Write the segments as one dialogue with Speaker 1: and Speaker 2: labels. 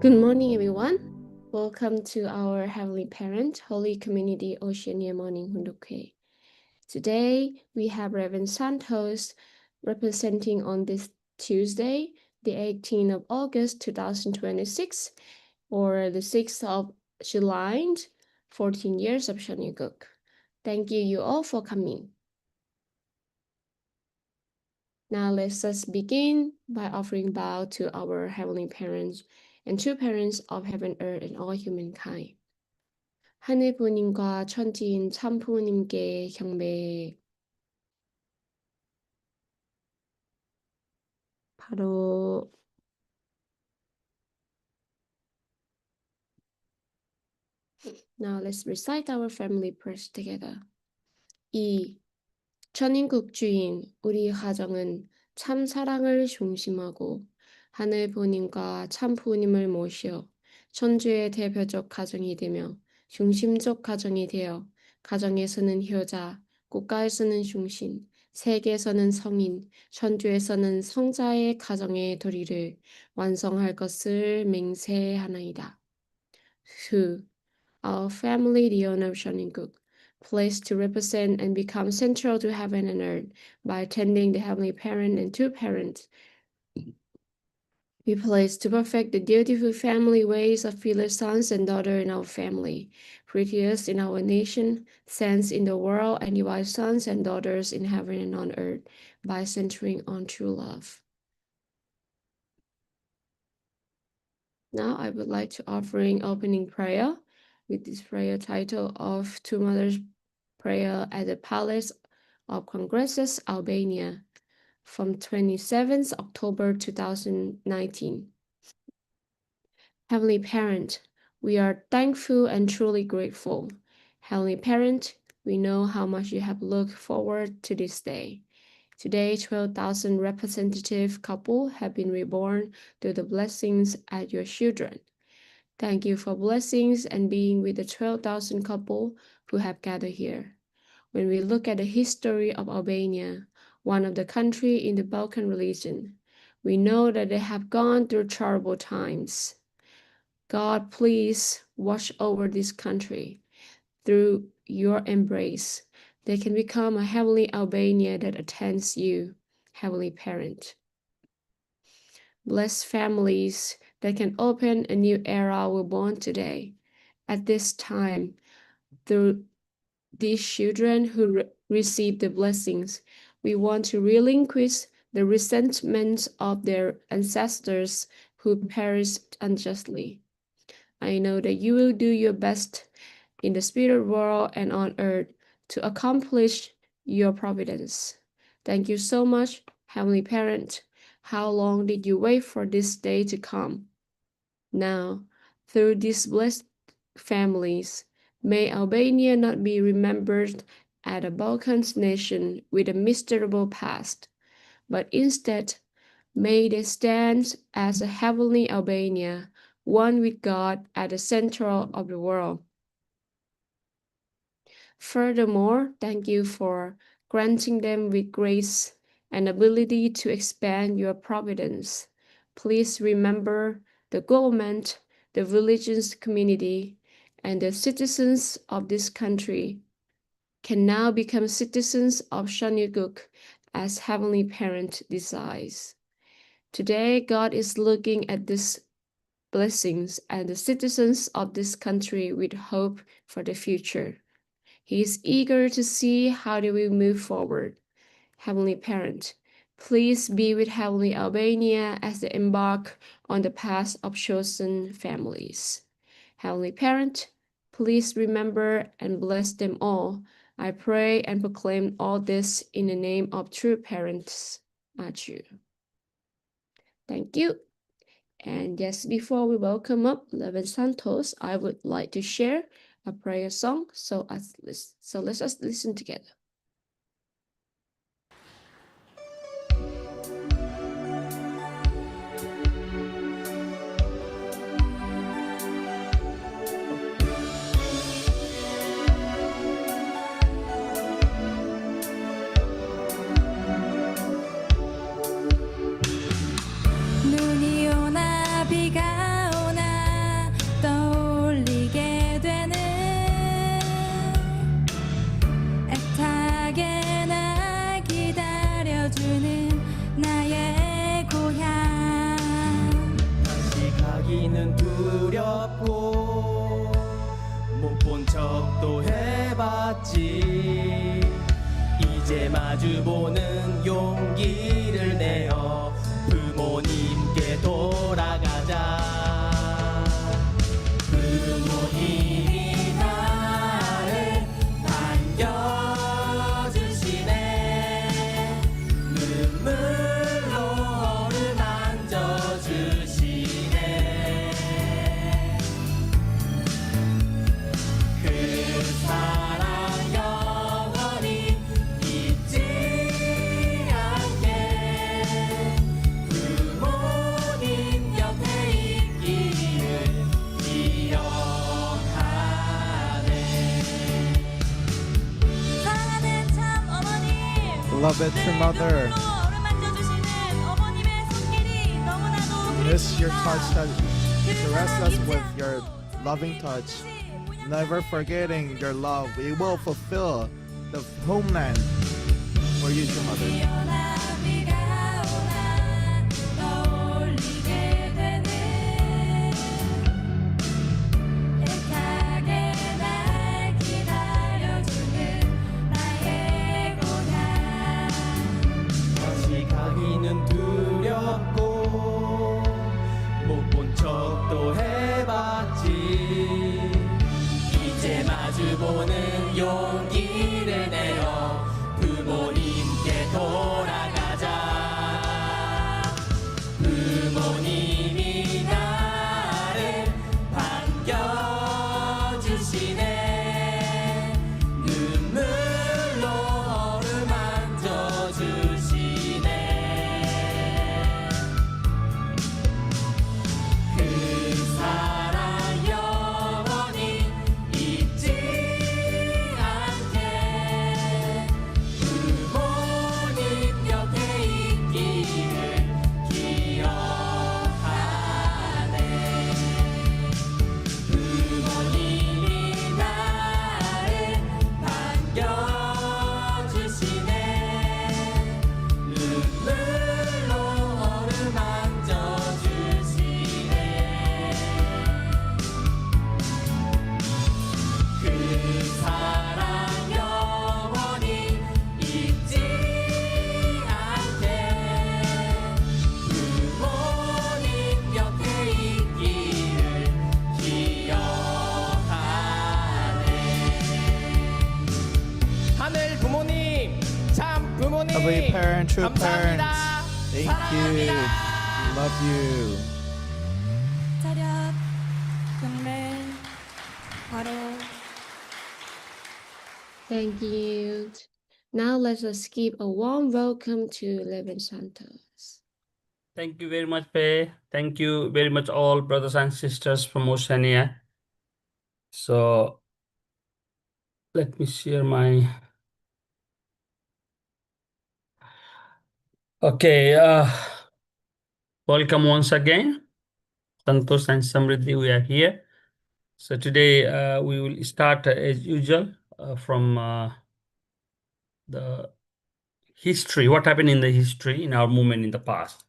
Speaker 1: Good morning, everyone. Welcome to our Heavenly Parent, Holy Community Oceania Morning Hunduke. Today, we have Rev Santosh representing on this Tuesday, the 18th of August, 2026, or the 6th of July, 14 years of Shanyaguk. Thank you all for coming. Now let us begin by offering bow to our Heavenly Parents and true parents of heaven, earth, and all humankind. 하늘 부모님과 천지인 참 부모님께 경배. 바로 Now let's recite our family prayers together. 2. 천인국 주인 우리 가정은 참 사랑을 중심하고 하늘 부모님과 참 부모님을 모셔 천주의 대표적 가정이 되며 중심적 가정이 되어 가정에서는 효자, 국가에서는 중심, 세계에서는 성인, 천주에서는 성자의 가정의 도리를 완성할 것을 맹세하나이다. 2. Our family, the honor of Shanninguk, placed to represent and become central to heaven and earth by attending the Heavenly Parent and two parents. We place to perfect the beautiful family ways of filial sons and daughters in our family, prettiest in our nation, saints in the world, and divine sons and daughters in heaven and on earth, by centering on true love. Now I would like to offering opening prayer with this prayer title of Two Mothers Prayer at the Palace of Congresses, Albania, from 27th October 2019. Heavenly Parent, we are thankful and truly grateful. Heavenly Parent, we know how much you have looked forward to this day. Today, 12,000 representative couples have been reborn through the blessings at your children. Thank you for blessings and being with the 12,000 couple who have gathered here. When we look at the history of Albania, one of the countries in the Balkan region, we know that they have gone through terrible times. God, please watch over this country. Through your embrace, they can become a heavenly Albania that attends you, Heavenly Parent. Bless families that can open a new era we're born today. At this time, through these children who receive the blessings, we want to relinquish the resentment of their ancestors who perished unjustly. I know that you will do your best in the spirit world and on earth to accomplish your providence. Thank you so much, Heavenly Parent. How long did you wait for this day to come? Now, through these blessed families, may Albania not be remembered as a Balkans nation with a miserable past, but instead, may they stand as a heavenly Albania, one with God at the center of the world. Furthermore, thank you for granting them with grace and ability to expand your providence. Please remember the government, the religious community, and the citizens of this country can now become citizens of Shanyaguk as Heavenly Parent desires. Today, God is looking at these blessings and the citizens of this country with hope for the future. He is eager to see how they will move forward. Heavenly Parent, please be with Heavenly Albania as they embark on the path of chosen families. Heavenly Parent, please remember and bless them all. I pray and proclaim all this in the name of true parents. Aju. Thank you. And yes, before we welcome up Rev Santosh, I would like to share a prayer song. So let's just listen together.
Speaker 2: 눈이 오나 비가 오나 척도 해봤지. 이제 마주보는 용기를 내어 부모님께 돌아가자. 부모님이 나를 반겨주시네. 눈물로 어루만져주시네. 그 사랑 영원히 잊지 않게 부모님 곁에 있기를 기억하네.
Speaker 3: 사랑하는 참 어머님,
Speaker 4: Beloved true mother,
Speaker 3: 눈물로 어루만져주시는 어머님의 손길이 너무나도
Speaker 4: miss your
Speaker 3: 그립습니다.
Speaker 4: touch that
Speaker 3: 그
Speaker 4: caress
Speaker 3: 사랑
Speaker 4: us
Speaker 3: 잊지
Speaker 4: with
Speaker 3: 않고
Speaker 4: your loving touch.
Speaker 3: 다시 본연
Speaker 4: Never forgetting your love, we will fulfill the homeland for you, true mother.
Speaker 3: 뛰어난 비가 오나 떠올리게 되네. 애타게 날 기다려주는 나의 고향.
Speaker 2: 다시 가기는 두렵고 못 본 척도 해봤지. 이제 마주보는 용기를 내어 부모님께 돌아가자. 부모님이 나를 반겨주시네. 눈물로 어루만져주시네. 그 사랑 영원히 잊지 않게 부모님 곁에 있기를 기억하네. 부모님이 나를 반겨주시네. 눈물로 어루만져주시네. 그 사랑 영원히 잊지 않게 부모님 곁에 있기를 기억하네. 하늘 부모님, 참 부모님,
Speaker 4: Heavenly parent, true
Speaker 2: 감사합니다.
Speaker 4: parents, thank you.
Speaker 2: 사랑합니다.
Speaker 4: We love you.
Speaker 3: 차렷, 경례, 바로.
Speaker 1: Thank you. Now let us give a warm welcome to Rev Santosh.
Speaker 5: Thank you very much, Pei. Thank you very much, all brothers and sisters from Oceania. So, let me share my. Okay, welcome once again. Santosh and Samriddhi, we are here. So, today we will start as usual from the history, what happened in the history in our movement in the past.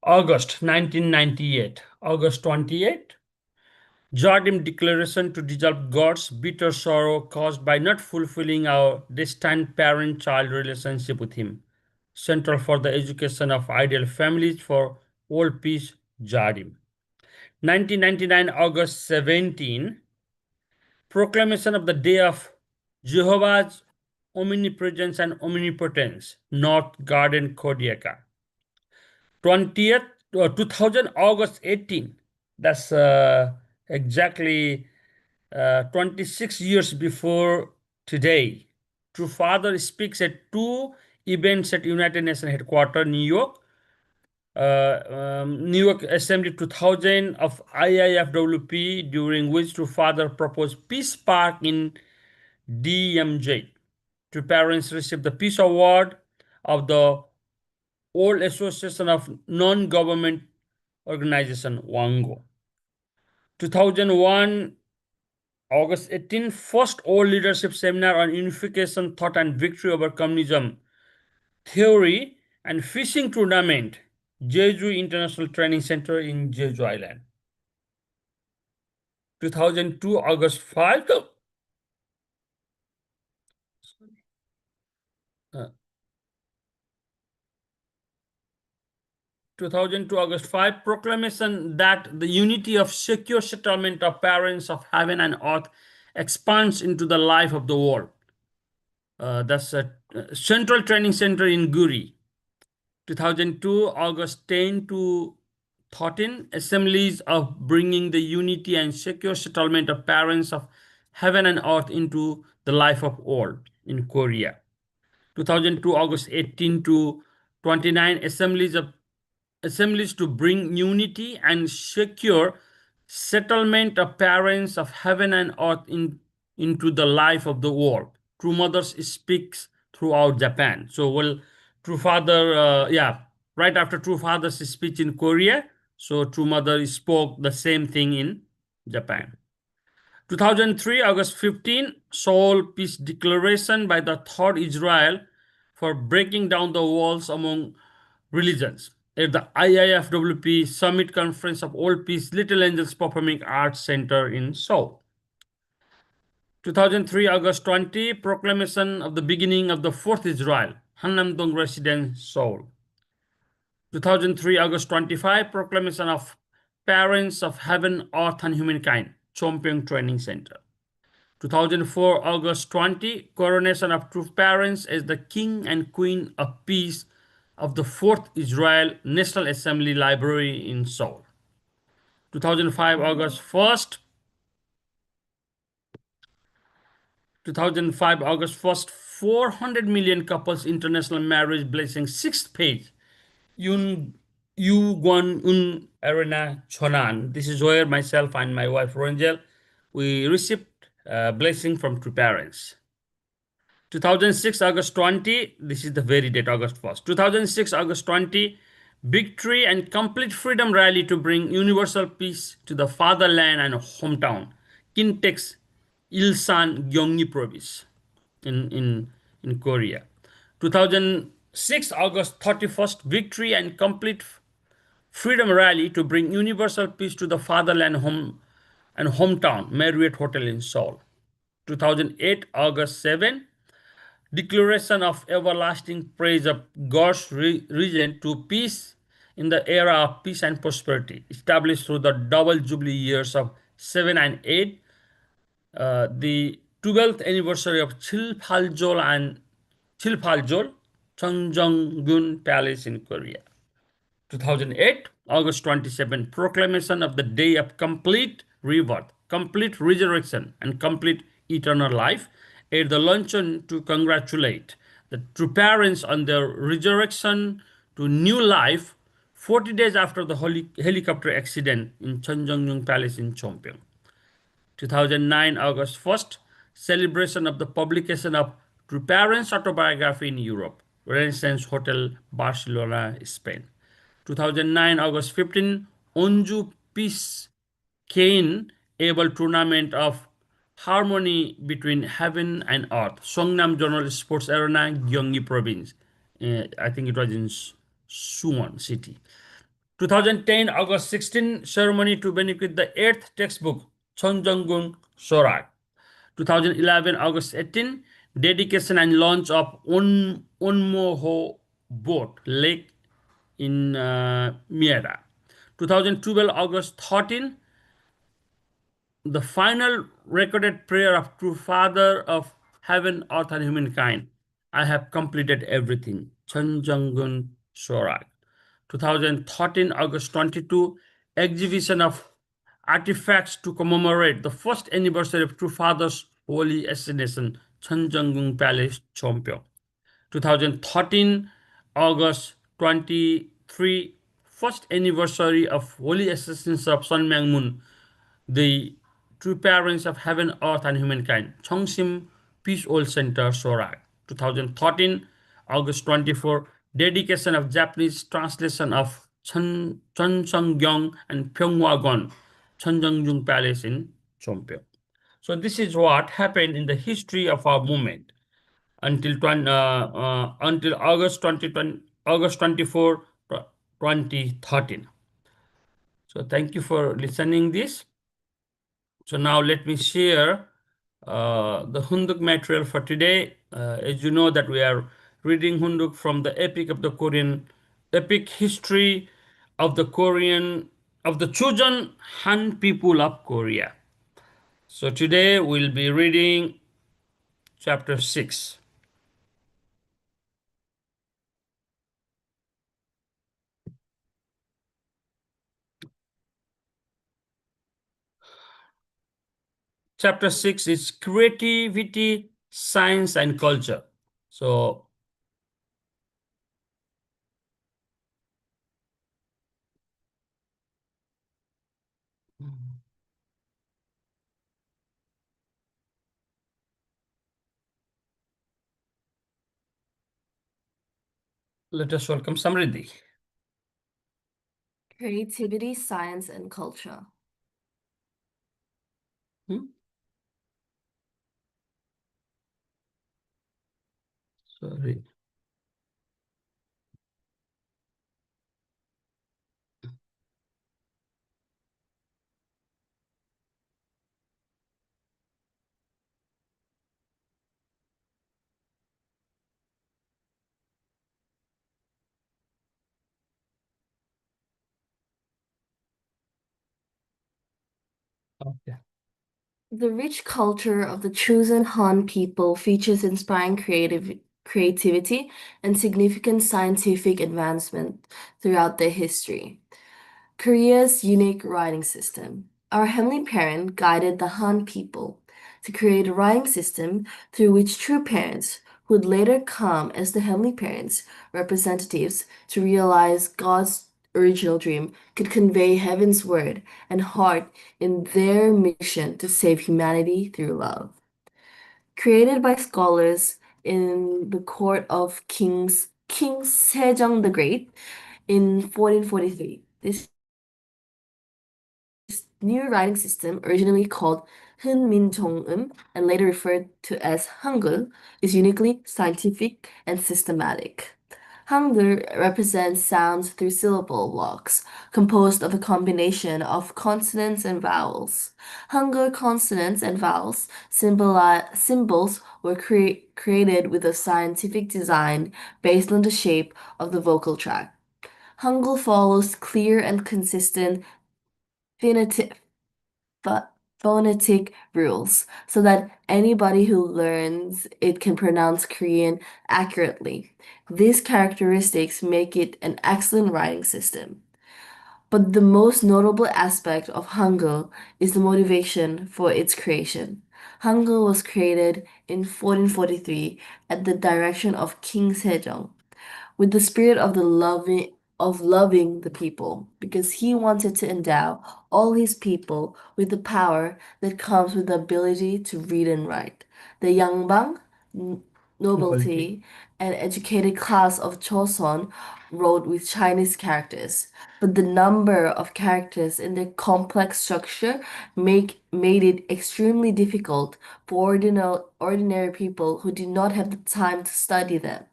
Speaker 5: August 1998, August 28. Jardim Declaration to dissolve God's bitter sorrow caused by not fulfilling our destined parent-child relationship with Him. Central for the Education of Ideal Families for World Peace, Jardim. 1999, August 17, Proclamation of the Day of Jehovah's Omnipresence and Omnipotence, North Garden, Kodiaka. 2000, August 18, that's exactly 26 years before today. True Father speaks at two events at United Nations headquarters, New York. New York Assembly 2000 of IIFWP, during which True Father proposed Peace Park in DMJ. Two parents received the Peace Award of the World Association of Non-Government Organization, WANGO. 2001, August 18, first World Leadership Seminar on Unification, Thought and Victory over Communism Theory and Fishing Tournament, Jeju International Training Center in Jeju Island. 2002 August 5. 2002 August 5, proclamation that the unity of secure settlement of parents of heaven and earth expands into the life of the world. That's a Central Training Center in Guri. 2002 August 10 to 13, assemblies of bringing the unity and secure settlement of parents of heaven and earth into the life of all in Korea. 2002 August 18 to 29, assemblies to bring unity and secure settlement of parents of heaven and earth into the life of the world. True Mothers speaks throughout Japan. So, well, True Father, right after True Father's speech in Korea, so True Mother spoke the same thing in Japan. 2003 August 15, Seoul Peace Declaration by the Third Israel for breaking down the walls among religions. At the IIFWP Summit Conference of World Peace, Little Angels Performing Arts Center in Seoul. 2003 August 20, proclamation of the beginning of the Fourth Israel, Hannam-dong Residence, Seoul. 2003 August 25, proclamation of Parents of Heaven, Earth and Humankind, Chongpyeong Training Center. 2004 August 20, coronation of true parents as the King and Queen of Peace of the Fourth Israel National Assembly Library in Seoul. 2005 August 1st, 2005 August 1st, 400 million couples international marriage blessing, 6th page. Yu Guan Un Arena Chonan. This is where myself and my wife Rangel, we received blessing from true parents. 2006 August 20, this is the very date, August 1st. 2006 August 20, victory and complete freedom rally to bring universal peace to the fatherland and hometown. Kintex Ilsan Gyeonggi province in Korea. 2006 August 31st, victory and complete freedom rally to bring universal peace to the fatherland and hometown, Marriott Hotel in Seoul. 2008 August 7, declaration of everlasting praise of God's region to peace in the era of peace and prosperity, established through the double jubilee years of 7 and 8, the 12th anniversary of Chilpaljol Cheonggyeong Palace in Korea. 2008 August 27, proclamation of the day of complete rebirth, complete resurrection, and complete eternal life, at the luncheon to congratulate the true parents on their resurrection to new life 40 days after the helicopter accident in Cheonggyeong Palace in Chongpyeong. 2009 August 1st, celebration of the publication of True Parents autobiography in Europe, Renaissance Hotel, Barcelona, Spain. 2009 August 15, Onju Peace Cane Able Tournament of Harmony Between Heaven and Earth, Songnam Journal Sports Arena, Gyeonggi Province. I think it was in Suwon City. 2010 August 16, ceremony to benefit the 8th textbook, Cheonggyeong Sorak. 2011 August 18, dedication and launch of Onmoho boat, lake in Miera. 2012 August 13, the final recorded prayer of true Father of heaven, earth, and humankind. I have completed everything. Cheonggyeong Sorak. 2013 August 22, exhibition of artifacts to commemorate the first anniversary of True Father's holy ascension, Cheonggyeong Palace, Chongpyeong. 2013 August 23, first anniversary of holy ascension of Sun Myung Moon, the true parents of heaven, earth, and humankind, Cheongsim Peace Oil Center, Sorak. 2013 August 24, dedication of Japanese translation of Cheonseonggyeong and Pyeongwagon, Cheonggyeong Palace in Chongpyeong. So this is what happened in the history of our movement until August 24, 2013. So thank you for listening this. So now let me share the Hunduk material for today. As you know that we are reading Hunduk from the epic of the Korean, epic history of the Korean, of the chosen Han people of Korea. So today we'll be reading chapter 6. Chapter 6 is creativity, science, and culture. So let us welcome Samriddhi.
Speaker 6: Creativity, science, and culture.
Speaker 5: Hmm? Sorry. Okay.
Speaker 6: The rich culture of the chosen Han people features inspiring creativity and significant scientific advancement throughout their history. Korea's unique writing system. Our heavenly parent guided the Han people to create a writing system through which true parents, who would later come as the heavenly parents' representatives to realize God's original dream, could convey heaven's word and heart in their mission to save humanity through love. Created by scholars in the court of King Sejong the Great in 1443. This new writing system, originally called Hunminjeongeum and later referred to as Hangul, is uniquely scientific and systematic. Hangul represents sounds through syllable blocks, composed of a combination of consonants and vowels. Hangul consonants and vowels symbols were created with a scientific design based on the shape of the vocal tract. Hangul follows clear and consistent phonetic pho- phonetic rules so that anybody who learns it can pronounce Korean accurately. These characteristics make it an excellent writing system. But the most notable aspect of Hangul is the motivation for its creation. Hangul was created in 1443 at the direction of King Sejong with the spirit of loving the people because he wanted to endow all his people with the power that comes with the ability to read and write. The Yangbang n-
Speaker 5: Nobility.
Speaker 6: nobility and educated class of Joseon wrote with Chinese characters, but the number of characters in their complex structure made it extremely difficult for ordinary people who did not have the time to study them.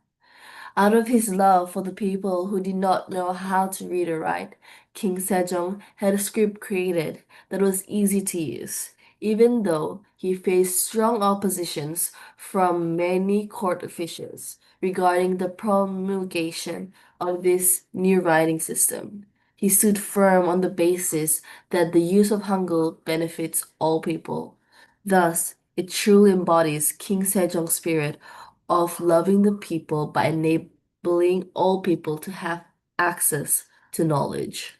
Speaker 6: Out of his love for the people who did not know how to read or write, King Sejong had a script created that was easy to use, even though he faced strong oppositions from many court officials regarding the promulgation of this new writing system. He stood firm on the basis that the use of Hangul benefits all people. Thus, it truly embodies King Sejong's spirit of loving the people by enabling all people to have access to knowledge.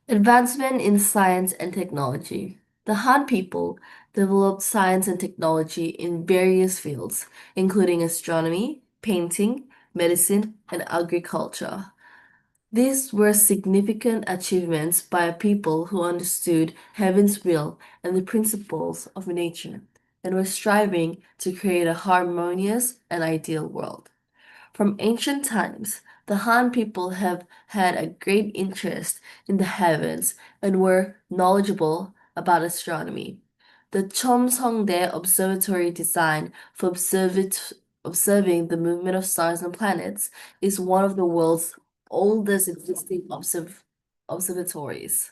Speaker 6: Advancement in science and technology. The Han people developed science and technology in various fields, including astronomy, painting, medicine, and agriculture. These were significant achievements by a people who understood heaven's will and the principles of nature and were striving to create a harmonious and ideal world. From ancient times, the Han people have had a great interest in the heavens and were knowledgeable about astronomy. The Chomsongdae Observatory design for observing the movement of stars and planets is one of the world's oldest existing observatories.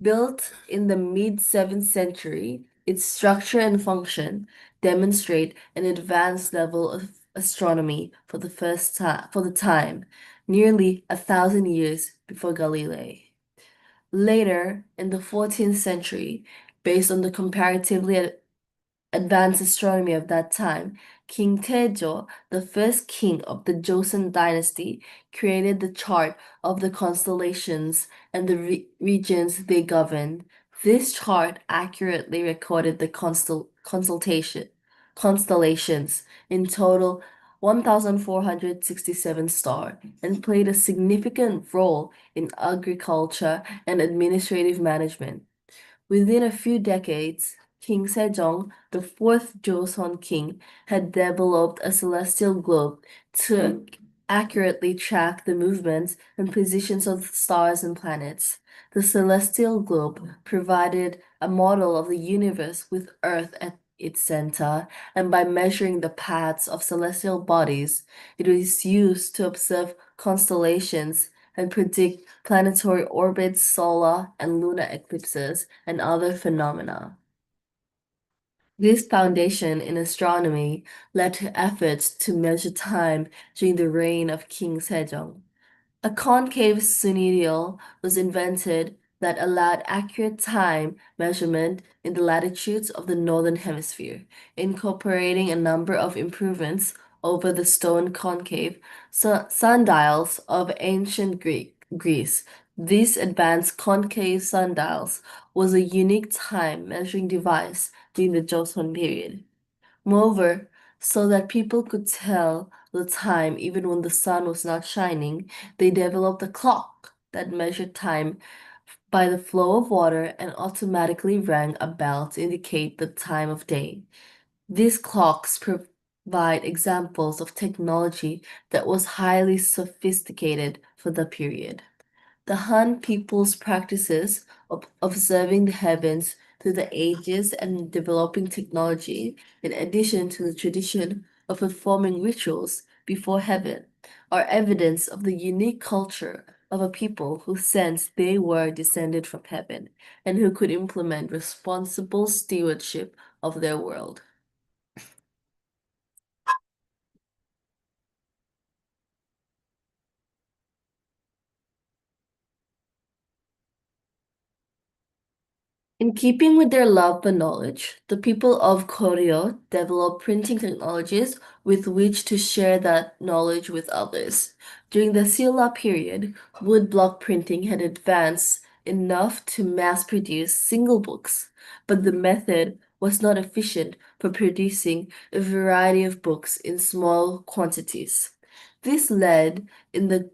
Speaker 6: Built in the mid-7th century, its structure and function demonstrate an advanced level of astronomy for the time, nearly 1,000 years before Galilei. Later, in the 14th century, based on the comparatively advanced astronomy of that time, King Taejo, the first king of the Joseon dynasty, created the chart of the constellations and the regions they governed. This chart accurately recorded the constellations, in total 1,467 stars, and played a significant role in agriculture and administrative management. Within a few decades, King Sejong, the fourth Joseon king, had developed a celestial globe to accurately track the movements and positions of stars and planets. The celestial globe provided a model of the universe with Earth at its center, and by measuring the paths of celestial bodies, it was used to observe constellations and predict planetary orbits, solar and lunar eclipses, and other phenomena. This foundation in astronomy led to efforts to measure time during the reign of King Sejong. A concave sundial was invented that allowed accurate time measurement in the latitudes of the northern hemisphere, incorporating a number of improvements over the stone concave sundials of ancient Greece. This advanced concave sundials was a unique time measuring device during the Joseon period. Moreover, so that people could tell the time even when the sun was not shining, they developed a clock that measured time by the flow of water and automatically rang a bell to indicate the time of day. These clocks provide examples of technology that was highly sophisticated for the period. The Han people's practices of observing the heavens through the ages and developing technology, in addition to the tradition of performing rituals before heaven, are evidence of the unique culture of a people who sensed they were descended from heaven and who could implement responsible stewardship of their world. In keeping with their love for knowledge, the people of Koryo developed printing technologies with which to share that knowledge with others. During the Silla period, woodblock printing had advanced enough to mass produce single books, but the method was not efficient for producing a variety of books in small quantities. This led, in the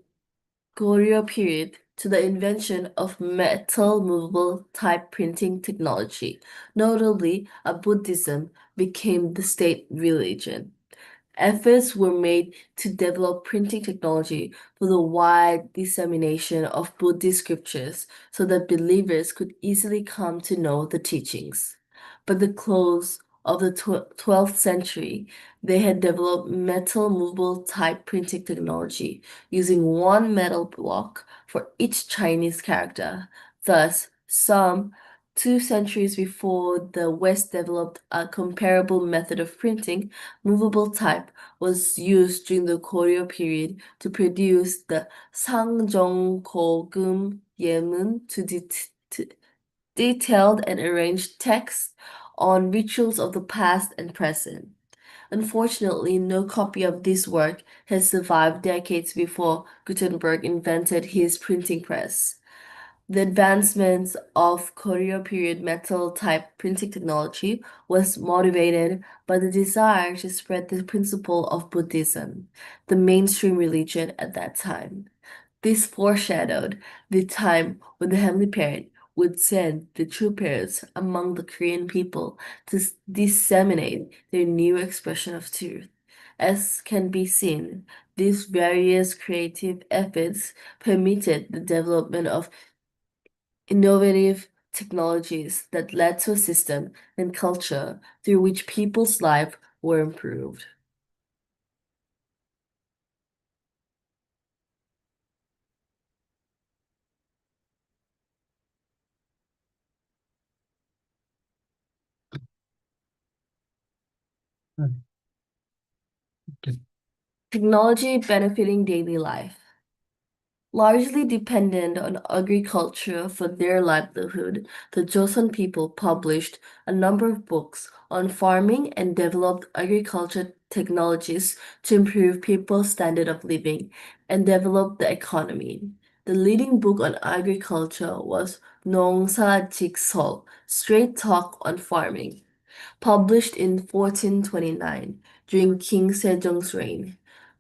Speaker 6: Goryeo period, to the invention of metal movable type printing technology. Notably, Buddhism became the state religion. Efforts were made to develop printing technology for the wide dissemination of Buddhist scriptures so that believers could easily come to know the teachings. By the close of the 12th century, they had developed metal movable type printing technology using one metal block for each Chinese character. Thus, some 2 centuries before the West developed a comparable method of printing, movable type was used during the Goryeo period to produce the 상정고금 예문 to detailed and arranged texts on rituals of the past and present. Unfortunately, no copy of this work has survived decades before Gutenberg invented his printing press. The advancements of Goryeo period metal type printing technology was motivated by the desire to spread the principle of Buddhism, the mainstream religion at that time. This foreshadowed the time when the Heavenly Parent would send the true parents among the Korean people to disseminate their new expression of truth. As can be seen, these various creative efforts permitted the development of innovative technologies that led to a system and culture through which people's lives were improved.
Speaker 5: Okay.
Speaker 6: Technology benefiting daily life. Largely dependent on agriculture for their livelihood, the Joseon people published a number of books on farming and developed agriculture technologies to improve people's standard of living and develop the economy. The leading book on agriculture was 농사직설, Straight Talk on Farming, published in 1429 during King Sejong's reign.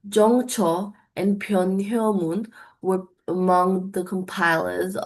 Speaker 6: Zhongcho and Pyeonhyeomun were among the compilers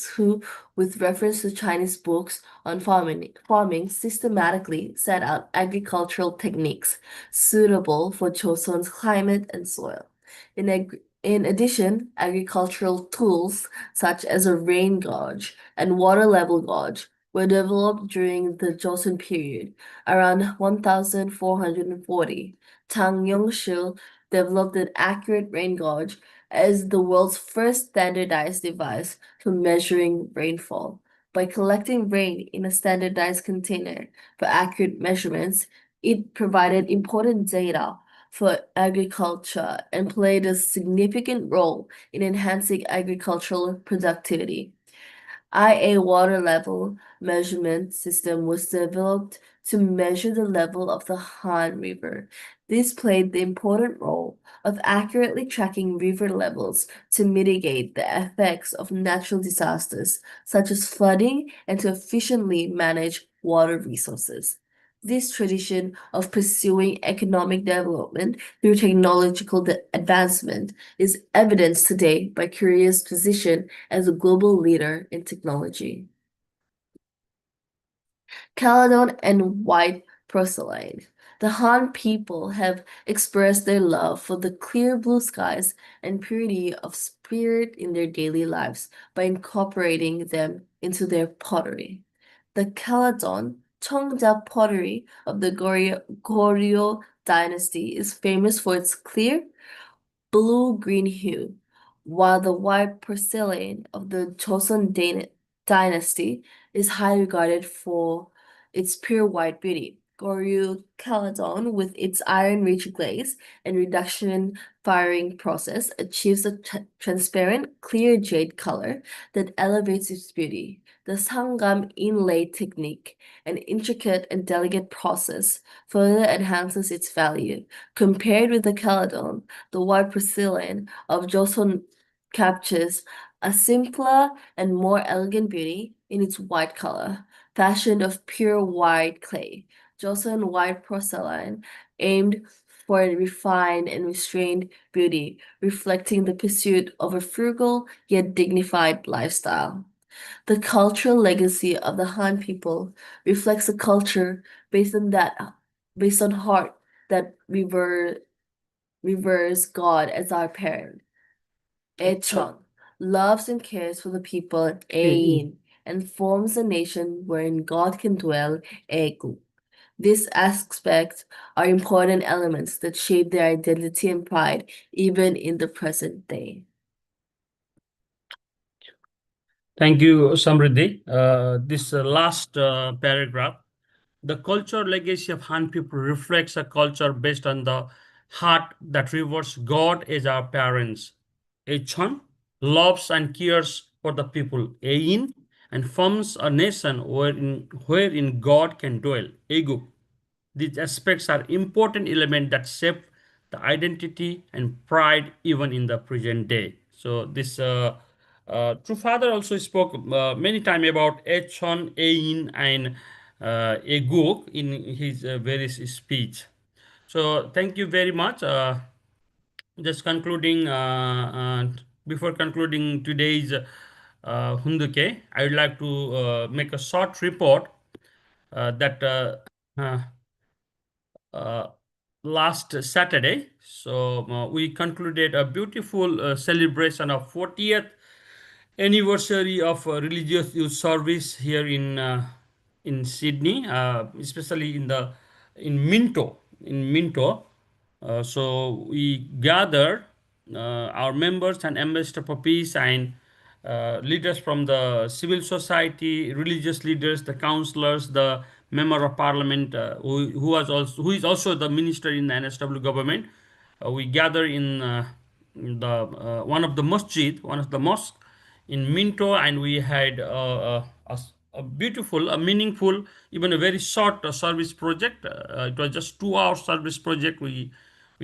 Speaker 6: who, with reference to Chinese books on farming systematically set out agricultural techniques suitable for Joseon's climate and soil. In addition, agricultural tools such as a rain gauge and water level gauge were developed during the Joseon period, around 1440. Tang Yongshil developed an accurate rain gauge as the world's first standardized device for measuring rainfall. By collecting rain in a standardized container for accurate measurements, it provided important data for agriculture and played a significant role in enhancing agricultural productivity. IA water level measurement system was developed to measure the level of the Han River. This played the important role of accurately tracking river levels to mitigate the effects of natural disasters such as flooding and to efficiently manage water resources. This tradition of pursuing economic development through technological advancement is evidenced today by Korea's position as a global leader in technology. Caledon and white porcelain. The Han people have expressed their love for the clear blue skies and purity of spirit in their daily lives by incorporating them into their pottery. The Caledon Cheongja pottery of the Goryeo dynasty is famous for its clear, blue-green hue, while the white porcelain of the Joseon dynasty is highly regarded for its pure white beauty. Goryeo Caledon, with its iron-rich glaze and reduction firing process, achieves a transparent, clear jade color that elevates its beauty. The sangam inlay technique, an intricate and delicate process, further enhances its value. Compared with the Caledon, the white porcelain of Joseon captures a simpler and more elegant beauty in its white color, fashioned of pure white clay. Joseon white porcelain aimed for a refined and restrained beauty, reflecting the pursuit of a frugal yet dignified lifestyle. The cultural legacy of the Han people reflects a culture based on heart that reveres God as our parent. Echon loves and cares for the people, Ein, and forms a nation wherein God can dwell, Egu. These aspects are important elements that shape their identity and pride even in the present day.
Speaker 5: Thank you, Samriddhi. This last paragraph. The cultural legacy of Han people reflects a culture based on the heart that reveres God as our parents. Echon loves and cares for the people. Ein and forms a nation wherein God can dwell. Ego. These aspects are important elements that shape the identity and pride even in the present day. So this true father also spoke many times about Echon, Ein, and Eguk in his various speech. So thank you very much. Just concluding, before concluding today's Hunduke, I would like to make a short report that uh, uh, last Saturday. So we concluded a beautiful celebration of 40th anniversary of religious youth service here in Sydney, especially in Minto. In Minto, so we gathered our members and ambassador for peace and leaders from the civil society, religious leaders, the counselors, the member of parliament who is also the minister in the NSW government. We gather in the one of the masjid, one of the mosque in Minto, and we had a beautiful, a meaningful, even a very short service project. It was just 2 hour service project. We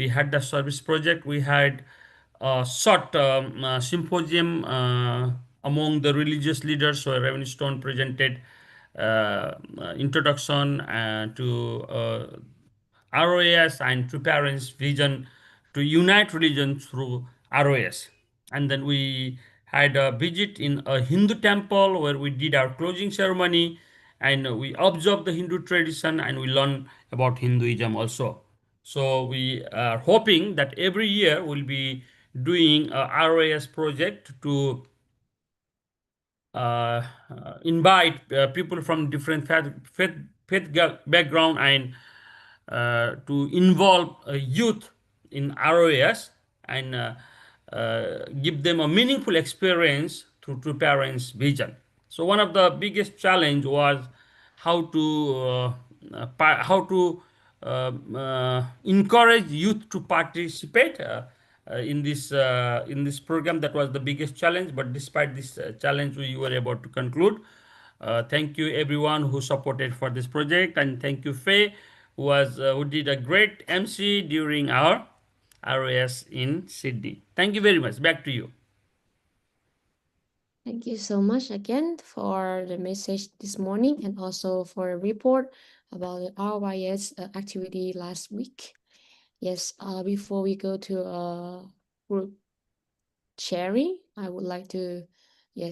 Speaker 5: had the service project. We had a short symposium among the religious leaders. So Reverend Stone presented introduction to ROS and to parents' vision to unite religion through ROS. And then we had a visit in a Hindu temple where we did our closing ceremony, and we observed the Hindu tradition and we learned about Hinduism also. So we are hoping that every year we'll be doing a ROS project to invite people from different faith background and to involve youth in ROS and give them a meaningful experience through parents' vision. So one of the biggest challenge was how to encourage youth to participate in this program. That was the biggest challenge, but despite this challenge we were able to conclude. Thank you everyone who supported for this project, and thank you Faye who did a great MC during our ROS in Sydney. Thank you very much. Back to you.
Speaker 1: Thank you so much again for the message this morning and also for a report about the RYS activity last week. Yes, before we go to group sharing, I would like to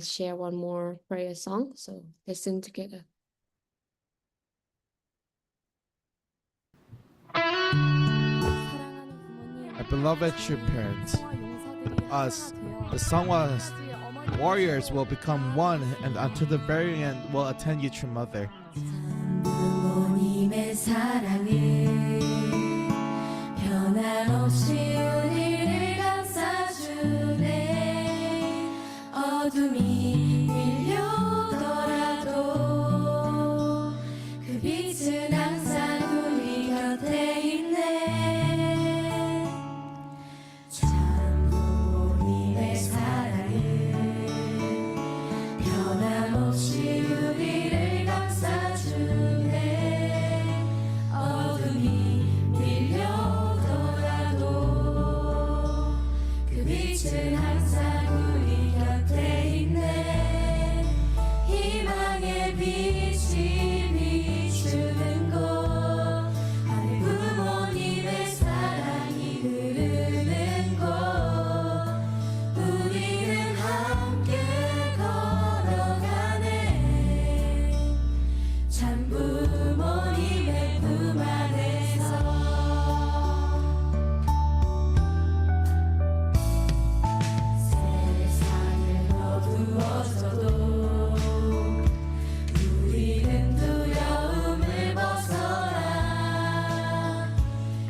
Speaker 1: share one more prayer song. So let's sing together.
Speaker 4: Our beloved true parents, with us, the song was warriors will become one, and unto the very end will attend you, true mother.
Speaker 3: 부모님의 사랑은 변함없이 우리를 감싸주네. 어둠이 밀려오더라도 그 빛은 항상 우리 곁에 있네. 참 부모님의 사랑은 변함없이 우리를 감싸주네. 어둠이 밀려오더라도 그 빛은 항상 우리 곁에 있네. 희망의 빛이 비추는 곳, 하늘 부모님의 사랑이 흐르는 곳, 우리는 함께 걸어가네. 참 부모님의 품 안에서. 세상은 어두워져도 우리는 두려움을 벗어나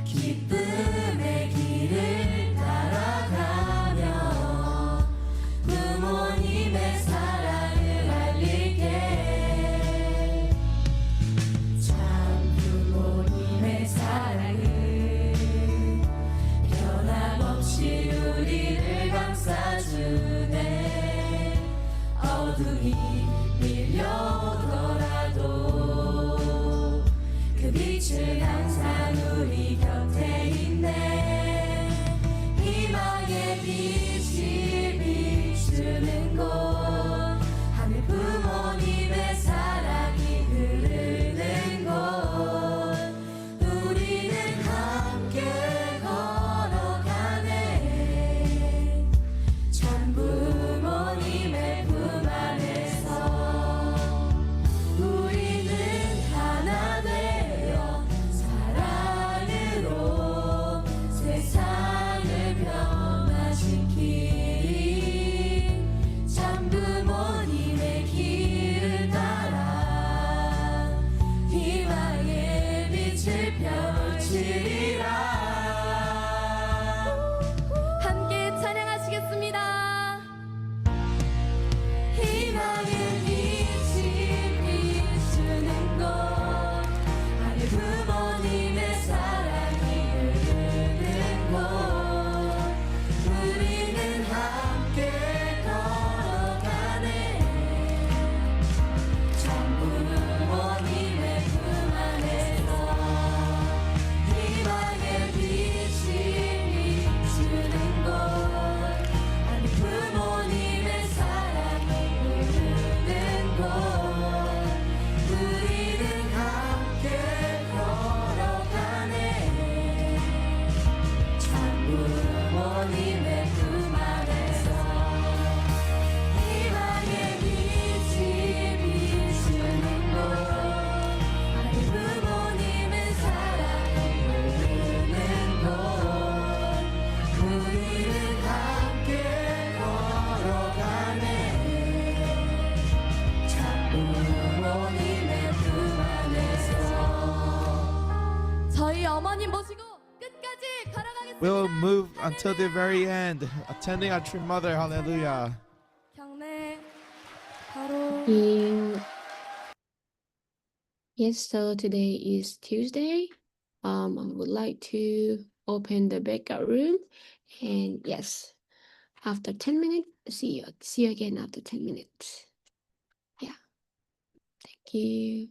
Speaker 3: 기쁨의 길을 따라가며 부모님의 사랑을 알릴게. 참 부모님의 사랑은 변함없이 우리를 감싸주네. 어둠이 밀려오더라도 그 빛은 항상 우리 곁에 있네. 희망의 빛이 비추는 곳, 하늘 부모님의 사랑이 흐르는 곳, 우리는 함께 걸어가네. 참 부모님의 품 안에서.
Speaker 4: We'll move until the very end, attending our true mother. Hallelujah.
Speaker 3: 경례 바로
Speaker 1: Yes, so today is Tuesday. I would like to open the breakout room, and yes, after 10 minutes, see you again after 10 minutes. Yeah, thank you.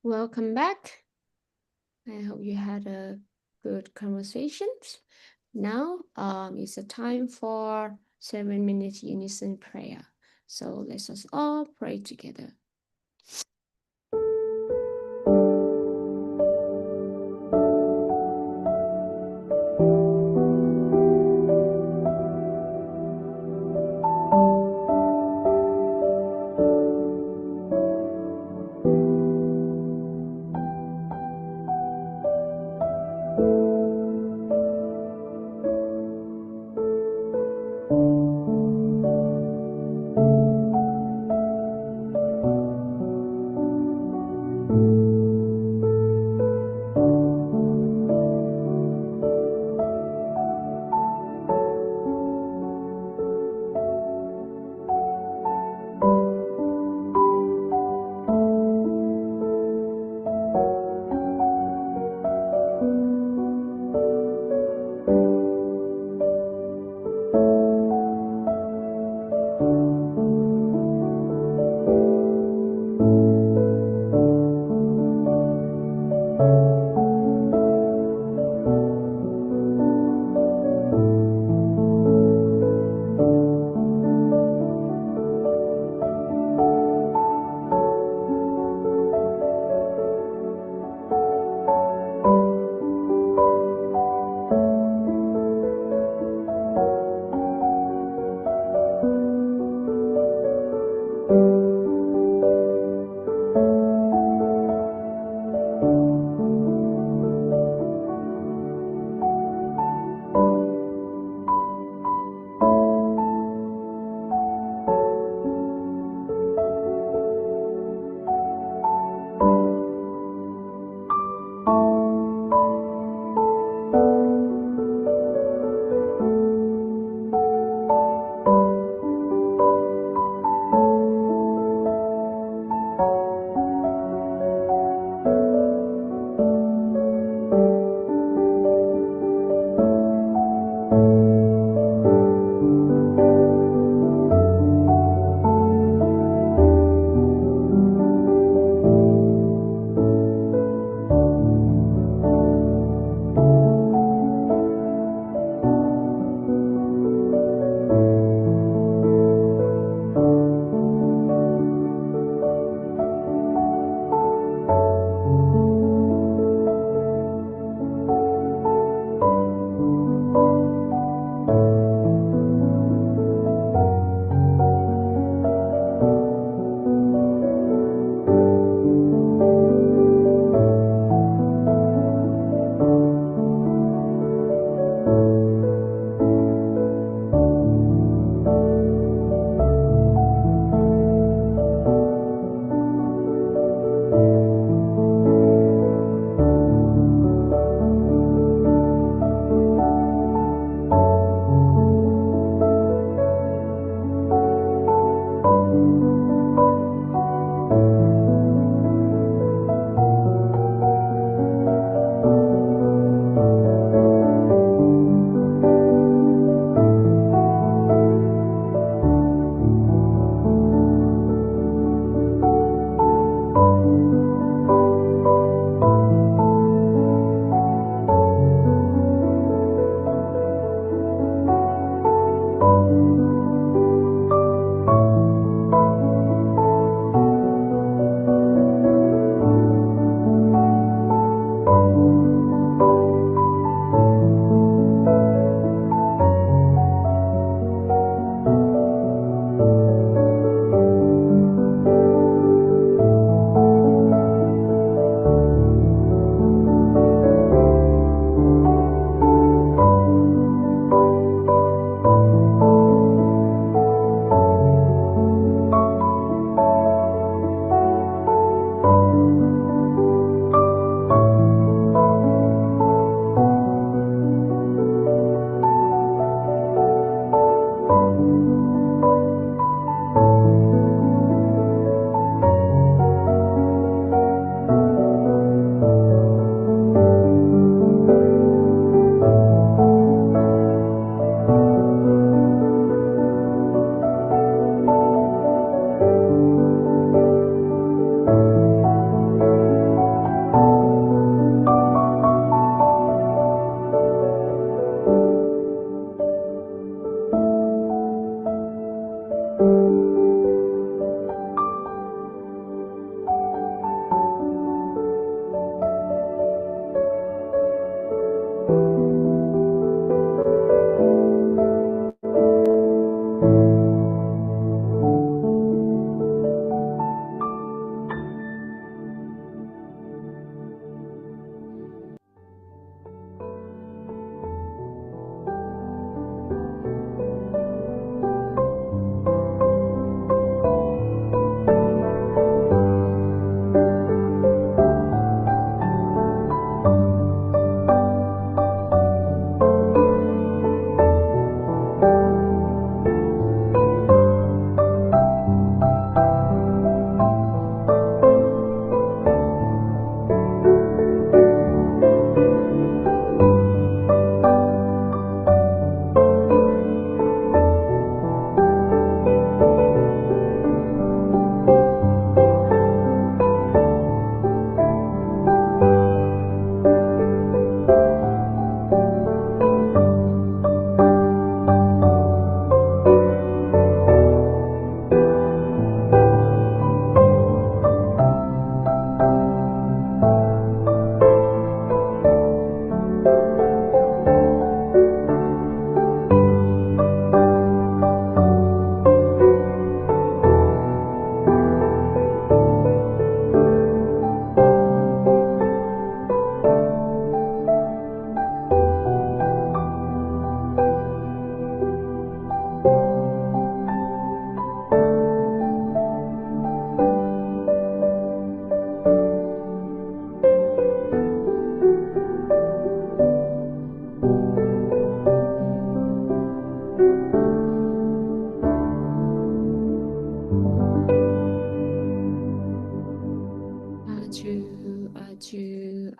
Speaker 1: Welcome back. I hope you had a good conversations. Now it's a time for 7 minutes unison prayer. So let us all pray together.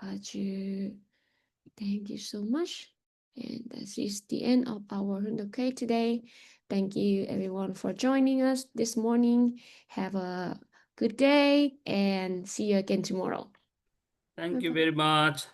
Speaker 1: Aju. Thank you so much. And that is the end of our Hundoke today. Thank you everyone for joining us this morning. Have a good day and see you again tomorrow.
Speaker 5: Thank you
Speaker 1: Bye-bye.
Speaker 5: very much.